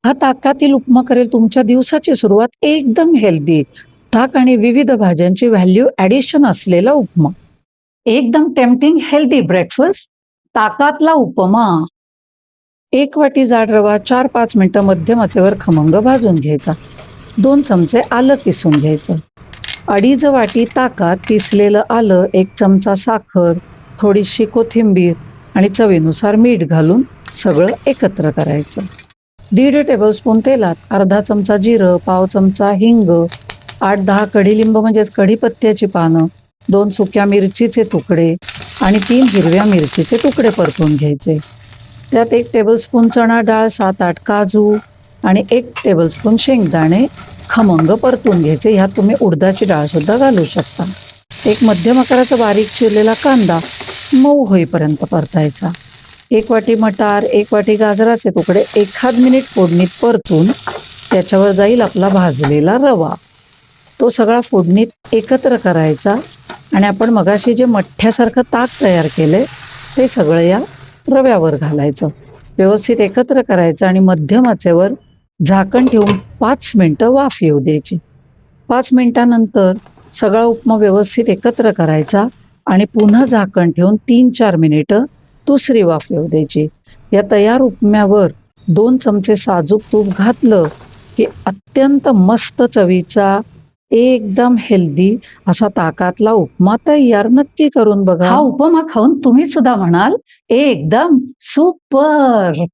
हा ताकातील उपमा करेल तुमच्या दिवसाची सुरुवात एकदम हेल्दी. ताक आणि विविध भाज्यांची व्हॅल्यू ॲडिशन असलेला उपमा. एकदम टेम्प्टिंग हेल्दी ब्रेकफास्ट. ताकातला उपमा. 1 वाटी जाड रवा 4-5 मिनिटं मध्यम आचेवर खमंग भाजून घ्यायचा. 2 चमचे आलं किसून घ्यायचं. 2.5 वाटी ताकात किसलेलं आलं, 1 चमचा साखर, थोडीशी कोथिंबीर आणि चवीनुसार मीठ घालून सगळं एकत्र करायचं. 1.5 टेबलस्पून तेलात अर्धा चमचा जिरं, पाव चमचा हिंग, 8-10 कडीलिंब म्हणजेच कढीपत्त्याची पानं, 2 सुक्या मिरचीचे तुकडे आणि 3 हिरव्या मिरचीचे तुकडे परतून घ्यायचे. त्यात 1 टेबलस्पून चणा डाळ, 7-8 काजू आणि 1 टेबलस्पून शेंगदाणे खमंग परतून घ्यायचे. ह्यात तुम्ही उडदाची डाळ सुद्धा घालू शकता. 1 मध्यम आकाराचा बारीक चिरलेला कांदा मऊ होईपर्यंत परतायचा. 1 वाटी मटार, 1 वाटी गाजराचे तुकडे 1 मिनिट फोडणीत परतून त्याच्यावर जाईल आपला भाजलेला रवा. तो सगळा फोडणीत एकत्र करायचा आणि आपण मगाशी जे मठ्ठ्यासारखं ताक तयार केलंय ते सगळं या रव्यावर घालायचं. व्यवस्थित एकत्र करायचं आणि मध्यम आचेवर झाकण ठेवून 5 मिनिटं वाफ येऊ द्यायची. 5 मिनिटानंतर सगळा उपमा व्यवस्थित एकत्र करायचा आणि पुन्हा झाकण ठेवून 3-4 मिनिटं दुसरी वाफ येऊ द्यायची. या तयार उपम्यावर 2 चमचे साजूक तूप घातलं की अत्यंत मस्त चवीचा एकदम हेल्दी असा ताकातला उपमा तयार. नक्की करून बघा. हा उपमा खाऊन तुम्ही सुद्धा म्हणाल एकदम सुपर.